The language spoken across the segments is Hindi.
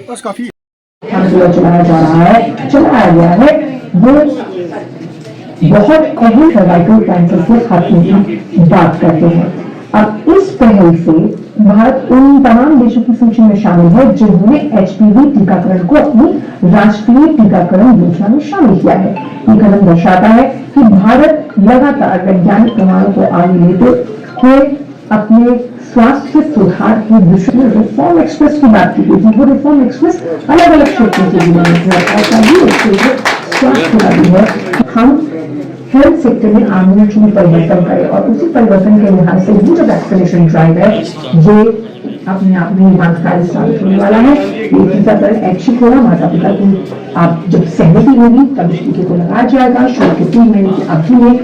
बस काफी चलाया जा रहा है, चलाया गया है। ये बहुत अहम सर्वाइकल कैंसर के खात्मे की बात करते हैं। अब इस पहल से भारत उन तमाम देशों की सूची में शामिल है जिन्होंने एचपीवी टीकाकरण को अपनी राष्ट्रीय टीकाकरण योजना में शामिल किया है। ये कदम दर्शाता है कि भारत लगातार वैज्ञानिक प्रमाणों को आगे लेते हुए अपने स्वास्थ्य सुधार की दिशा में रिफॉर्म एक्सप्रेस की बात की गई थी। वो रिफॉर्म एक्सप्रेस अलग अलग क्षेत्रों के लिए ऐसा भी स्वास्थ्य का भी है। हम हेल्थ सेक्टर में आमूल परिवर्तन करें और उसी परिवर्तन के लिहाज से ये जो वैक्सीनेशन ड्राइव है ये अपने आप में हिमांशकारी साबित होने वाला है। ये टीकाकरण ऐच्छिक होगा, माता पिता की आप जब सहमति होगी तब इस टीके को लगाया जाएगा। शुरू के 3 महीने की अवधि में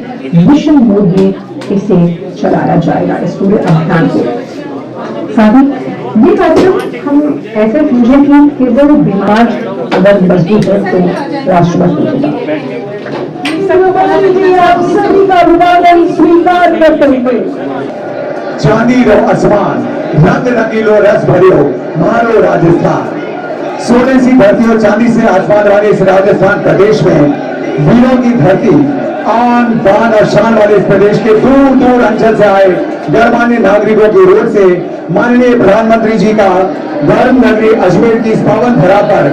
मिशन मोड में इसे चलाया जाएगा, इस पूरे अभियान को। साथ ही ये कार्यक्रम हम ऐसे समझें कि वो बीमार अगर मजबूत है तो राष्ट्र मजबूत होगा। आप सभी का अभिवादन स्वीकार करते हुए चांदी रो आसमान रंग रंगीलो रस भरियो मारो राजस्थान। सोने सी धरती और चांदी से आसमान वाले इस राजस्थान प्रदेश में वीरों की धरती, आन बान और शान वाले इस प्रदेश के दूर दूर अंचल से आए गणमान्य नागरिकों की ओर से माननीय प्रधानमंत्री जी का धर्म नगरी अजमेर की इस पावन धरा पर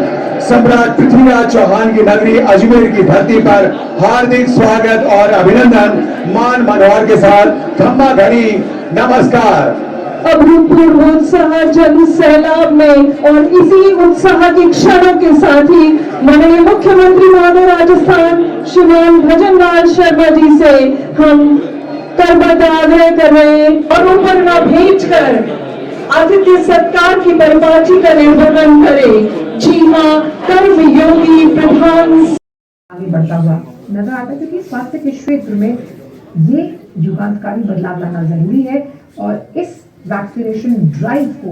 सम्राट पृथ्वीराज चौहान की नगरी अजमेर की धरती पर हार्दिक स्वागत और अभिनंदन मान मनोहर के साथ खम्मा घड़ी नमस्कार। अभूतपूर्व उत्साह जन सैलाब में और इसी उत्साह के क्षणों के साथ ही माननीय मुख्यमंत्री महोदय राजस्थान श्रीमान भजनलाल शर्मा जी से हम करबद्ध आग्रह कर रहे हैं और ऊपर न भेज कर आतिथ्य सत्कार की परिपाटी का निर्वहन करें। जी हाँ, कर्म योगी प्रधान आगे बढ़ता हुआ नजर आता है क्योंकि स्वास्थ्य के क्षेत्र में ये युगांतकारी बदलाव लाना जरूरी है और इस वैक्सीनेशन ड्राइव को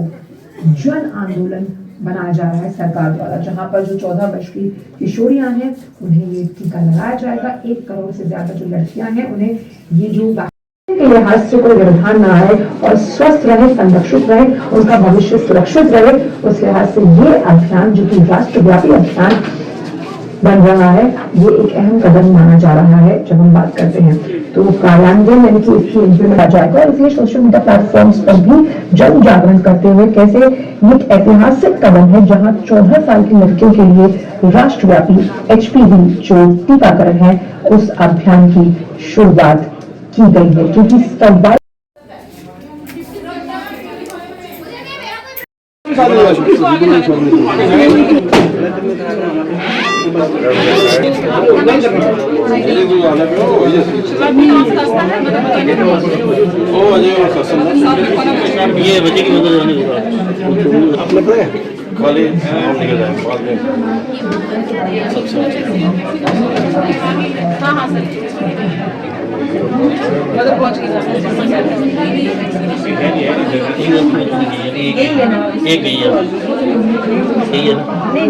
जन आंदोलन बनाया जा रहा है सरकार द्वारा, जहां पर जो 14 वर्ष की किशोरियां हैं उन्हें ये टीका लगाया जाएगा। 1 करोड़ से ज्यादा जो लड़कियां हैं उन्हें ये जो के लिहाज से कोई व्यवधान न आए और स्वस्थ रहे, संरक्षित रहे, उनका भविष्य सुरक्षित रहे, उस लिहाज से ये अभियान जो कि राष्ट्रव्यापी अभियान बन रहा है ये एक अहम कदम माना जा रहा है। जब हम बात करते हैं तो कार्यान्वयन यानी कि इसकी इम्प्लीमेंट आ जाएगा और इसलिए सोशल मीडिया प्लेटफॉर्म्स पर भी जन जागरण करते हुए कैसे एक ऐतिहासिक कदम है जहां 14 साल की लड़कियों के लिए राष्ट्रव्यापी एचपीवी जो टीकाकरण है उस अभियान की शुरुआत की गई है क्योंकि सर्वाइकल ये बच्चे की मदद खाली निकल जाए बाद में। हाँ हाँ सर मतलब पहुंच गई एक गई है सही है नहीं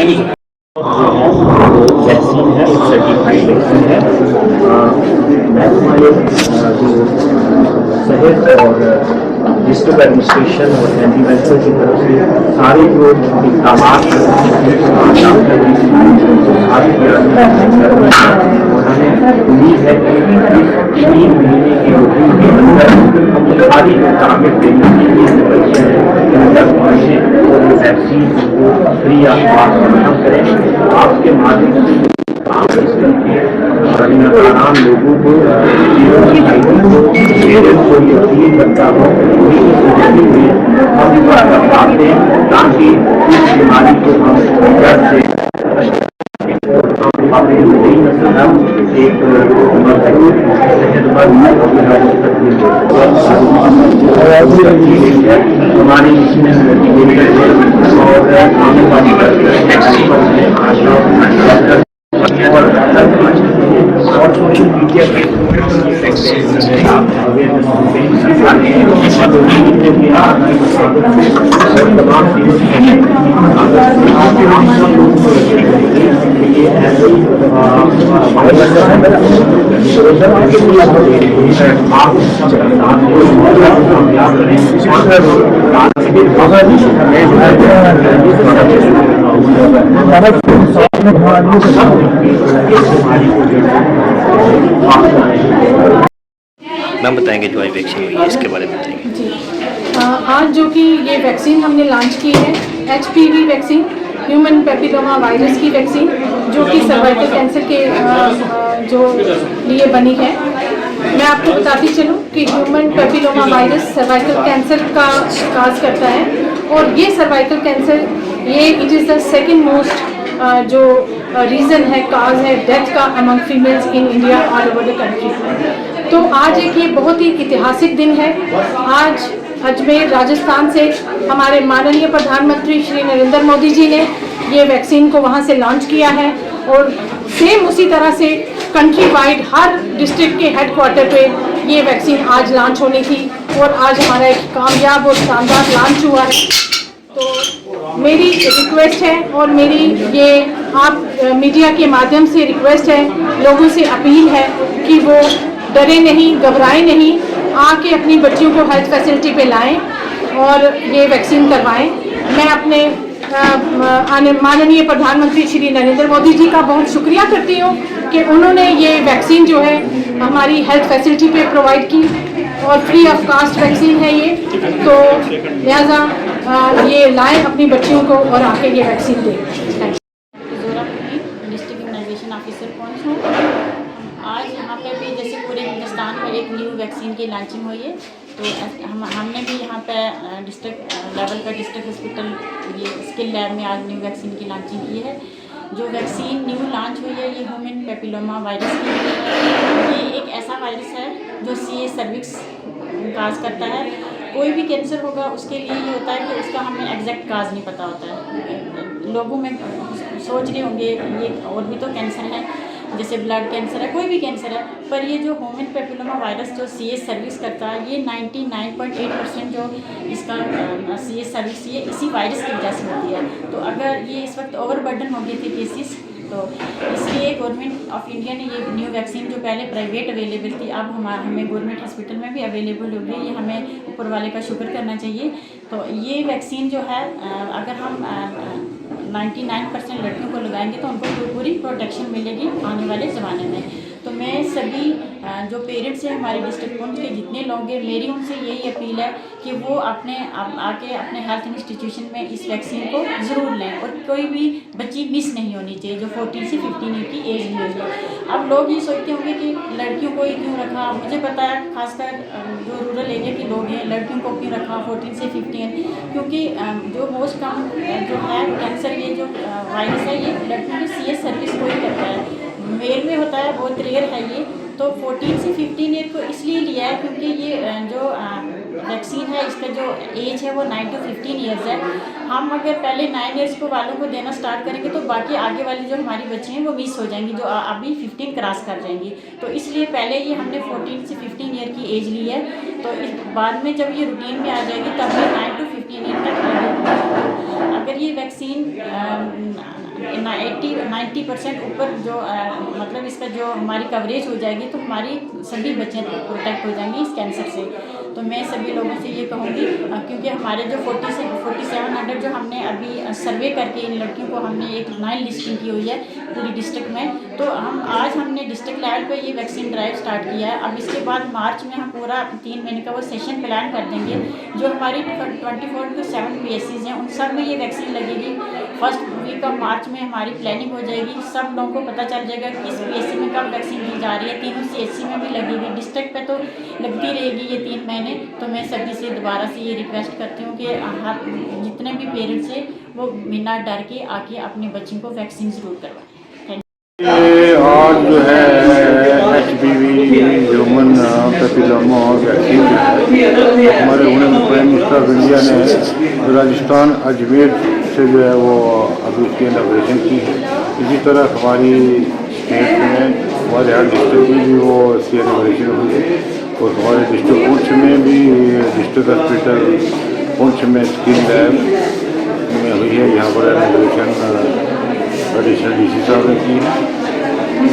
नहीं वो मेरा वैक्सीन है सर्टिफाइड वैक्सीन है। हमारे जो सेहत और डिस्ट्रिक्ट एडमिनिस्ट्रेशन और एग्रीकल्चर की तरफ से सारे जो इकदाम हमें उम्मीद है कि 3 महीने की अवधि के अंदर हम सारी इकदाम देने के लिए वैक्सीन को फ्री ऑफ कॉस्ट हम करें आपके माध्यम से आम लोगों को कोई अपील करता हो हम पाते हैं ताकि इस बीमारी को हम जड़ से एक हमारी और आने वाली और सोशल मीडिया पे मैम बताएंगे जो वैक्सीन हुई है इसके बारे में बताएंगे। जी आज जो कि ये वैक्सीन हमने लॉन्च की है HPV vaccine, human papilloma virus की वैक्सीन, जो कि सर्वाइकल कैंसर के जो लिए बनी है। मैं आपको बताती चलूँ कि human papilloma virus cervical cancer का काज करता है और ये सर्वाइकल कैंसर ये it is the second most जो रीज़न है, काज है डेथ का among females in India all over the country. तो आज एक ये बहुत ही ऐतिहासिक दिन है। आज अजमेर राजस्थान से हमारे माननीय प्रधानमंत्री श्री नरेंद्र मोदी जी ने ये वैक्सीन को वहाँ से लॉन्च किया है और सेम उसी तरह से कंट्री वाइड हर डिस्ट्रिक्ट के हेडक्वार्टर पे ये वैक्सीन आज लॉन्च होनी थी और आज हमारा एक कामयाब और शानदार लॉन्च हुआ है। तो मेरी रिक्वेस्ट है और मेरी ये आप मीडिया के माध्यम से रिक्वेस्ट है, लोगों से अपील है कि वो डरे नहीं, घबराएं नहीं, आके अपनी बच्चियों को हेल्थ फैसिलिटी पे लाएं और ये वैक्सीन करवाएं। मैं अपने माननीय प्रधानमंत्री श्री नरेंद्र मोदी जी का बहुत शुक्रिया करती हूँ कि उन्होंने ये वैक्सीन जो है हमारी हेल्थ फैसिलिटी पे प्रोवाइड की और फ्री ऑफ कास्ट वैक्सीन है ये। तो लिहाजा ये लाएं अपनी बच्चियों को और आके ये वैक्सीन दें। डिस्ट्रिक्ट इम्यूनाइजेशन ऑफिसर पहुँच हूँ। आज यहाँ पे भी जैसे पूरे हिंदुस्तान में एक न्यू वैक्सीन की लॉन्चिंग हुई है, तो हमने भी यहाँ पे डिस्ट्रिक्ट लेवल पर डिस्ट्रिक्ट हॉस्पिटल ये स्किल लैब में आज न्यू वैक्सीन की लॉन्चिंग की है। जो वैक्सीन न्यू लॉन्च हुई है ये ह्यूमन पेपिलोमा वायरस की है। ये एक ऐसा वायरस है जो CA सर्विक्स काज करता है। कोई भी कैंसर होगा उसके लिए ये होता है कि उसका हमें एग्जैक्ट काज नहीं पता होता है। लोगों में सोच रहे होंगे ये और भी तो कैंसर है, जैसे ब्लड कैंसर है, कोई भी कैंसर है, पर ये जो ह्यूमन पेपिलोमा वायरस जो CS सर्विस करता है ये 99.8% जो इसका CS सर्विस ये इसी वायरस की वजह से होती है। तो अगर ये इस वक्त ओवरबर्डन हो गए थे केसेस, तो इसलिए गवर्नमेंट ऑफ इंडिया ने ये न्यू वैक्सीन जो पहले प्राइवेट अवेलेबल थी अब हमें गवर्नमेंट हॉस्पिटल में भी अवेलेबल हो गई। ये हमें ऊपर वाले का शुक्र करना चाहिए। तो ये वैक्सीन जो है अगर हम 99% लड़कियों को लगाएंगे तो उनको पूरी प्रोटेक्शन मिलेगी आने वाले ज़माने में। तो मैं सभी जो पेरेंट्स हैं हमारे डिस्ट्रिक्ट पुंछ के जितने लोग हैं, मेरी उनसे यही अपील है कि वो आके अपने हेल्थ इंस्टीट्यूशन में इस वैक्सीन को ज़रूर लें और कोई भी बच्ची मिस नहीं होनी चाहिए जो 14 से 15 ईयर की एज में होगी। अब लोग ये सोचते होंगे कि लड़कियों को ही क्यों रखा। मुझे पता है खासकर जो रूरल एरिया के लोग हैं लड़कियों को क्यों रखा 14 से 15, क्योंकि जो मोस्ट कम जो है कैंसर ये जो वायरस है ये लड़कियों की CS सर्विस को ही करता है, मेल में होता है, बहुत रेयर है ये। तो 14 से 15 ईयर को इसलिए लिया है क्योंकि ये जो वैक्सीन है इसका जो एज है वो 9 to 15 ईयर्स है। हम अगर पहले 9 ईयर्स को वालों को देना स्टार्ट करेंगे तो बाकी आगे वाली जो हमारी बच्ची हैं वो मिस हो जाएंगी जो अभी 15 क्रॉस कर जाएंगी। तो इसलिए पहले ये हमने 14 से 15 ईयर की एज ली है। तो इस बाद में जब ये रूटीन में आ जाएगी तब ये 9 to 15 ईयर तक अगर ये वैक्सीन 90% ऊपर जो मतलब इसका जो हमारी कवरेज हो जाएगी तो हमारी सभी बच्चे प्रोटेक्ट हो जाएंगी इस कैंसर से। तो मैं सभी लोगों से ये कहूँगी क्योंकि हमारे जो 4700 जो हमने अभी सर्वे करके इन लड़कियों को हमने एक 9 लिस्टिंग की हुई है पूरी डिस्ट्रिक्ट में, तो हमने डिस्ट्रिक्ट लेवल पे ये वैक्सीन ड्राइव स्टार्ट किया है। अब इसके बाद मार्च में हम पूरा 3 महीने का वो सेशन प्लान कर देंगे। जो हमारी 24 to 7 PSCs हैं उन सब में ये वैक्सीन लगेगी। फर्स्ट वीक ऑफ मार्च में हमारी प्लानिंग हो जाएगी, सब लोगों को पता चल जाएगा किस PSC में कब वैक्सीन दी जा रही है। तीनों CHC में भी लगेगी, डिस्ट्रिक्ट पे तो लगती रहेगी ये 3 महीने। तो मैं सभी से दोबारा से ये रिक्वेस्ट करती हूँ कि आप जितने भी पेरेंट्स हैं वो बिना डर के आके अपने बच्चों को वैक्सीन ज़रूर करवाएं। ये आज जो है HPV ह्यूमन पैपिलोमा वैक्सीन जो है हमारे प्राइम मिनिस्टर ऑफ इंडिया ने राजस्थान अजमेर से जो है वो अभी उसकी इनॉग्रेशन की है। इसी तरह हमारी स्टेट में हमारे हर डिस्ट्रिक्ट में भी वो इसकी इनॉग्रेशन हुई है और हमारे डिस्ट्रिक्ट पुंछ में भी डिस्ट्रिक्ट हॉस्पिटल पुंछ में स्किन लैब में हुई है। यहाँ पर इनॉग्रेशन एडिशनल DC साहब ने की है।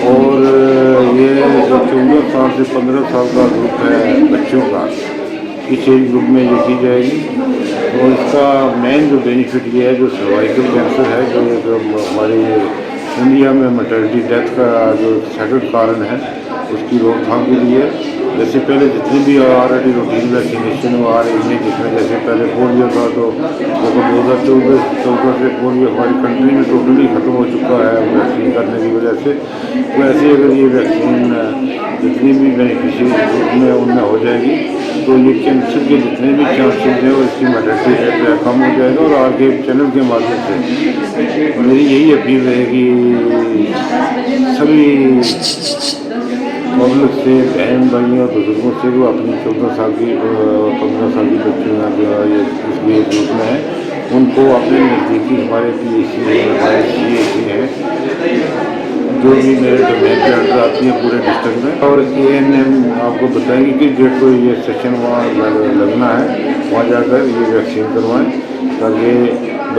और ये जो 14 साल से 15 साल का ग्रुप है बच्चों का, इस एज ग्रुप में ये की जाएगी। और इसका मेन जो बेनिफिट ये है जो सर्वाइकल कैंसर है जो हमारे इंडिया में मर्टलिटी डेथ का जो सेकंड कारण है उसकी रोकथाम के लिए जैसे पहले जितनी भी ऑलरेडी रूटीन वैक्सीनेशन आ रही है, जिसमें जैसे पहले पोलियो था तो 2014 से पोलियो हमारी कंट्री में टोटली ख़त्म हो चुका है वैक्सीन करने की वजह से। वैसे अगर ये वैक्सीन जितनी भी बेनिफिशियरी में उनमें हो जाएगी तो ये कैंसर के जितने भी चांसेस हैं और इसकी मर्टलिटी रेट कम हो जाएगा। और आगे चैनल के माध्यम से मेरी यही अपील रहेगी सभी पब्लिक से, बहन भाइयों और बुजुर्गों से वो अपनी 14 साल की 15 साल की बच्चियाँ जो ये इसलिए ग्रुप में है उनको अपने नज़दीकी हमारे PSC हमारे CHC हैं जो भी मेरे डोमेन के अंदर आती है पूरे डिस्ट्रिक्ट में। और ANM आपको बताएंगे कि डेट को ये सेशन वहाँ लगना है, वहाँ जाकर ये वैक्सीन करवाएं ताकि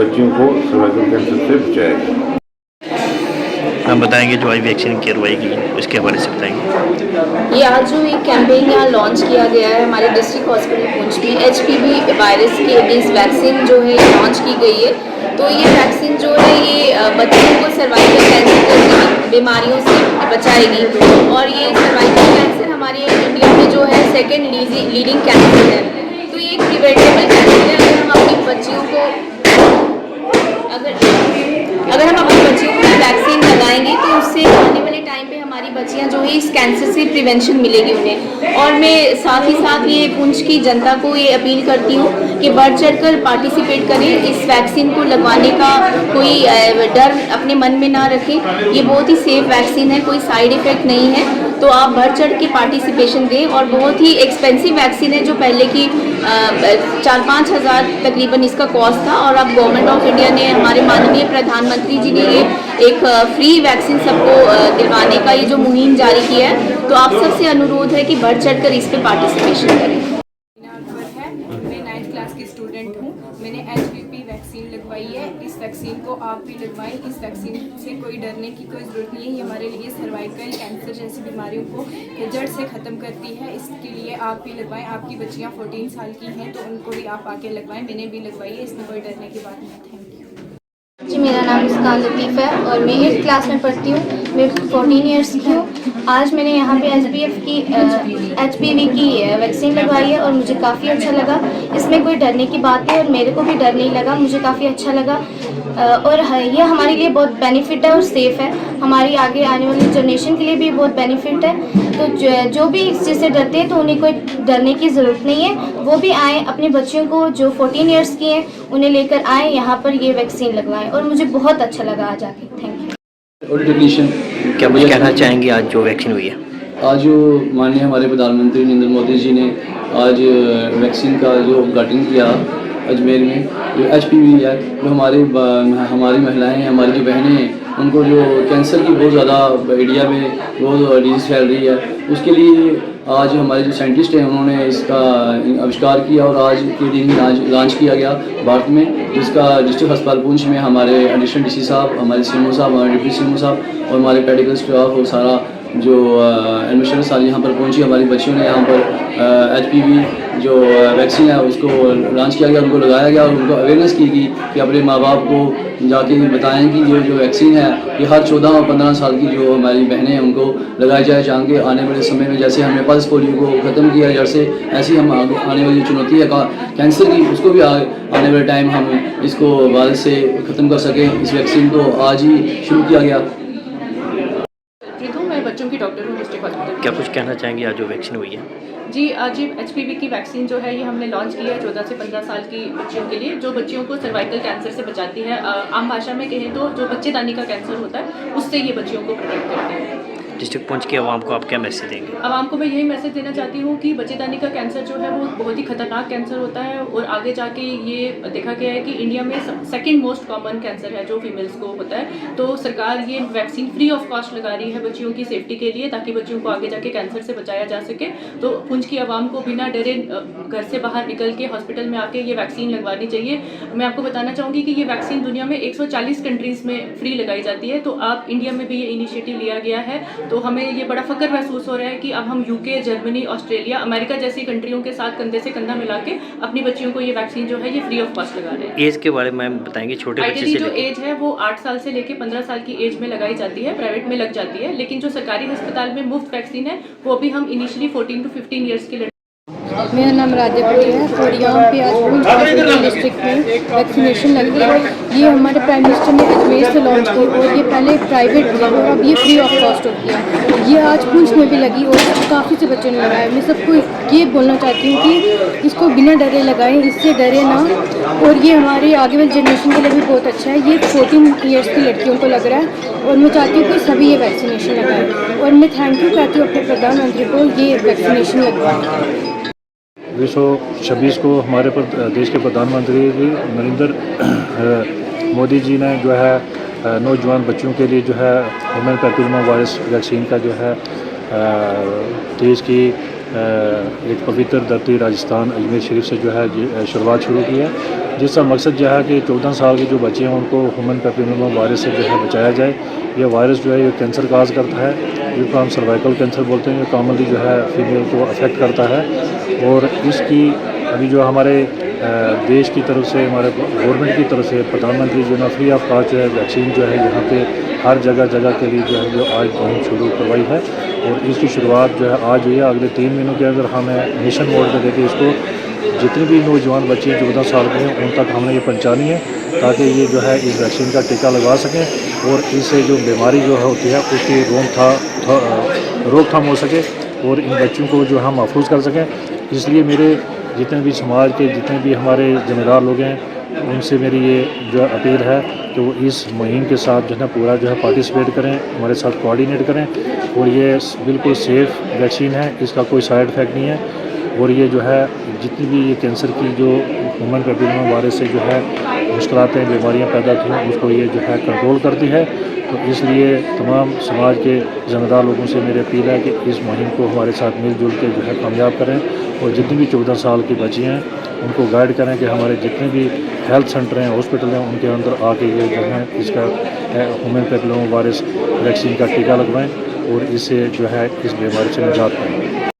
बच्चियों को सर्वाइकल कैंसर से बचाएं। हम बताएंगे जो आई वैक्सीन करवाएगी उसके बारे से बताएंगे। ये आज जो एक कैंपेन यहाँ लॉन्च किया गया है हमारे डिस्ट्रिक्ट हॉस्पिटल पुंछ में HPV वायरस के अगेंस्ट वैक्सीन जो है लॉन्च की गई है। तो ये वैक्सीन जो है ये बच्चों को सर्वाइकल कैंसर की बीमारियों से बचाएगी। और ये सर्वाइकल कैंसर हमारे इंडिया में जो है सेकेंड लीडिंग कैंसर है। तो ये एक प्रिवेंटेबल कैंसर है। अगर हम अपनी बच्चियों को वैक्सीन लगाएंगे तो उससे आने वाले टाइम पे हमारी बच्चियां जो है इस कैंसर से प्रिवेंशन मिलेगी उन्हें। और मैं साथ ही साथ ये पुंछ की जनता को ये अपील करती हूँ कि बढ़ चढ़कर पार्टिसिपेट करें, इस वैक्सीन को लगवाने का कोई डर अपने मन में ना रखें। ये बहुत ही सेफ वैक्सीन है, कोई साइड इफ़ेक्ट नहीं है। तो आप बढ़ चढ़ के पार्टिसिपेशन दें। और बहुत ही एक्सपेंसिव वैक्सीन है जो पहले की 4-5 हज़ार तकरीबन इसका कॉस्ट था। और अब गवर्नमेंट ऑफ इंडिया ने, हमारे माननीय प्रधानमंत्री जी ने ये एक फ्री वैक्सीन सबको दिलवाने का ये जो मुहिम जारी किया है। तो आप सबसे अनुरोध है कि बढ़ चढ़ कर इस पर पार्टिसिपेशन करें। मैं 9th क्लास की स्टूडेंट हूँ। मैंने HPV वैक्सीन लगवाई है। इस वैक्सीन को आप भी लगवाएं। इस वैक्सीन से कोई डरने की कोई ज़रूरत नहीं है। ये हमारे लिए सर्वाइकल कैंसर जैसी बीमारियों को जड़ से ख़त्म करती है। इसके लिए आप भी लगवाएं। आपकी बच्चियाँ 14 साल की हैं तो उनको भी आप आके लगवाएं। मैंने भी लगवाई है, इसमें कोई डरने की बात नहीं। थैंक यू जी, मेरा नाम मुस्कान लतीफ़ है और मैं 8th क्लास में पढ़ती हूँ। मैं 14 ईयर्स की हूँ। आज मैंने यहाँ पे HPV की वैक्सीन लगवाई है और मुझे काफ़ी अच्छा लगा। इसमें कोई डरने की बात नहीं और मेरे को भी डर नहीं लगा, मुझे काफ़ी अच्छा लगा। और ये हमारे लिए बहुत बेनिफिट है और सेफ़ है। हमारी आगे आने वाली जनरेशन के लिए भी बहुत बेनिफिट है। तो जो भी इस चीज़ से डरते हैं तो उन्हें कोई डरने की ज़रूरत नहीं है। वो भी आएँ, अपने बच्चियों को जो 14 ईयर्स की हैं उन्हें लेकर आएँ, यहाँ पर ये वैक्सीन लगवाएं। और मुझे बहुत अच्छा लगा आज आके। Thank you. टेक्नीशियन क्या मुझे कहना चाहेंगे आज जो वैक्सीन हुई है? आज जो माननीय हमारे प्रधानमंत्री नरेंद्र मोदी जी ने आज वैक्सीन का जो उद्घाटन किया अजमेर में, जो HPV है, जो हमारी महिलाएं हैं, हमारी जो बहनें हैं, उनको जो कैंसर की बहुत ज़्यादा इंडिया में बहुत डिजीज़ फैल रही है, उसके लिए आज हमारे जो साइंटिस्ट हैं उन्होंने इसका आविष्कार किया और आज के दिन ही लॉन्च किया गया भारत में, जिसका डिस्ट्रिक्ट अस्पताल पुंछ में हमारे एडिशनल डीसी साहब, हमारे सीएमओ साहब, हमारे डिप्टी सीएमओ साहब और हमारे मेडिकल स्टाफ और सारा जो एडमिशन साल यहाँ पर पहुँची। हमारी बच्चियों ने यहाँ पर HPV जो वैक्सीन है उसको लॉन्च किया गया, उनको लगाया गया और उनको अवेयरनेस की गई कि अपने माँ बाप को जाके बताएं कि ये जो वैक्सीन है ये हर 14 और 15 साल की जो हमारी बहनें हैं उनको लगाई जाए, जाके आने वाले समय में जैसे हमने पल्स पोलियो को ख़त्म किया जैसे ऐसी हम आने वाली चुनौती है कैंसर की उसको भी आने वाले टाइम हम इसको वायरस से ख़त्म कर सकें। इस वैक्सीन को आज ही शुरू किया गया। मैं बच्चों की डॉक्टर हूँ डिस्ट्रिक्ट हॉस्पिटल। क्या कुछ कहना चाहेंगे आज जो वैक्सीन हुई है? जी, आज HPV की वैक्सीन जो है ये हमने लॉन्च की है 14 से 15 साल की बच्चियों के लिए, जो बच्चियों को सर्वाइकल कैंसर से बचाती है। आम भाषा में कहें तो जो बच्चेदानी का कैंसर होता है उससे ये बच्चियों को प्रोटेक्ट करती है। डिस्ट्रिक्ट पुंछ की आवाम को आप क्या मैसेज देंगे? आवाम को मैं यही मैसेज देना चाहती हूँ कि बच्चेदानी का कैंसर जो है वो बहुत ही खतरनाक कैंसर होता है और आगे जाके ये देखा गया है कि इंडिया में सेकंड मोस्ट कॉमन कैंसर है जो फीमेल्स को होता है। तो सरकार ये वैक्सीन फ्री ऑफ कॉस्ट लगा रही है बच्चियों की सेफ्टी के लिए, ताकि बच्चियों को आगे जाके कैंसर से बचाया जा सके। तो पुंछ की आवाम को बिना डरे घर से बाहर निकल के हॉस्पिटल में आके ये वैक्सीन लगवानी चाहिए। मैं आपको बताना चाहूँगी कि ये वैक्सीन दुनिया में 140 कंट्रीज़ में फ्री लगाई जाती है, तो आप इंडिया में भी ये इनिशिएटिव लिया गया है। तो हमें ये बड़ा फ़ख्र महसूस हो रहा है कि अब हम UK, जर्मनी, ऑस्ट्रेलिया, अमेरिका जैसी कंट्रियों के साथ कंधे से कंधा मिला के अपनी बच्चियों को ये वैक्सीन जो है ये फ्री ऑफ कॉस्ट लगा रहे हैं। एज के बारे में बताएंगे? छोटे बच्चे से जो एज है वो 8 साल से लेके 15 साल की एज में लगाई जाती है, प्राइवेट में लग जाती है, लेकिन जो सरकारी अस्पताल में मुफ्त वैक्सीन है वो भी हम इनिशियली 14 to 15 ईयर्स के। मेरा नाम राधा पटेल है और यहाँ पे आज पुंछ डिस्ट्रिक्ट में वैक्सीनेशन लग रही है। ये हमारे प्राइम मिनिस्टर ने अजमेर से लॉन्च की और ये पहले प्राइवेट थी और अब ये फ्री ऑफ कॉस्ट होती है। ये आज पुंछ में भी लगी और काफ़ी से बच्चों ने लगाया। मैं सबको ये बोलना चाहती हूँ कि इसको बिना डरे लगाएं, इससे डरे ना, और ये हमारे आगे वाली जनरेशन के लिए भी बहुत अच्छा है। ये 14 ईयर्स की लड़कियों को लग रहा है और मैं चाहती हूँ कि सभी ये वैक्सीनेशन लगाएं और मैं थैंक यू कहती हूँ अपने प्रधानमंत्री को ये वैक्सीनेशन लगवाएं। 2026 को हमारे देश के प्रधानमंत्री नरेंद्र मोदी जी ने जो है नौजवान बच्चों के लिए जो है ह्यूमन पैपिलोमा वायरस वैक्सीन का जो है देश की एक पवित्र धरती राजस्थान अजमेर शरीफ से जो है शुरुआत शुरू की है, जिसका मकसद जो है कि 14 साल के जो बच्चे हैं उनको ह्यूमन पैपिलोमा वायरस से जो है बचाया जाए। यह वायरस जो है ये कैंसर काज करता है, जिसको हम सर्वाइकल कैंसर बोलते हैं। ये कॉमनली जो है फीमेल को अफेक्ट करता है और इसकी अभी जो हमारे देश की तरफ से, हमारे गवर्नमेंट की तरफ से प्रधानमंत्री जो है फ्री ऑफ कॉस्ट जो है वैक्सीन जो है यहाँ पे हर जगह के लिए जो है जो आज मुहिम शुरू करवाई है और इसकी शुरुआत जो है आज हुई है। अगले 3 महीनों के अंदर हमें मिशन मोड पर देके इसको जितने भी नौजवान बच्चे 14 साल के हैं उन तक हमने ये पहुँचानी है, ताकि ये जो है इस वैक्सीन का टीका लगवा सकें और इससे जो बीमारी जो है होती है उसकी रोकथाम हो सके और इन बच्चों को जो हम महफूज कर सकें। इसलिए मेरे जितने भी समाज के जितने भी हमारे जिम्मेदार लोग हैं उनसे मेरी ये जो अपील है कि वो इस मुहिम के साथ जो है पूरा जो है पार्टिसिपेट करें, हमारे साथ कोऑर्डिनेट करें और ये बिल्कुल सेफ़ वैक्सीन है, इसका कोई साइड इफ़ेक्ट नहीं है और ये जो है जितनी भी ये कैंसर की जो ह्यूमन पैपिलोमा वायरस से जो है मुश्किलातें बीमारियां पैदा की हैं उसको ये जो है कंट्रोल करती है। तो इसलिए तमाम समाज के ज़िम्मेदार लोगों से मेरी अपील है कि इस मुहिम को हमारे साथ मिलजुल के जो है कामयाब करें और जितनी भी 14 साल की बच्ची हैं उनको गाइड करें कि हमारे जितने भी हेल्थ सेंटर हैं, हॉस्पिटल हैं, उनके अंदर आके ये जो है इसका ह्यूमन पैपिलोमा वायरस वैक्सीन का टीका लगवाएं और इससे जो है इस बीमारी से निजात पाएँ।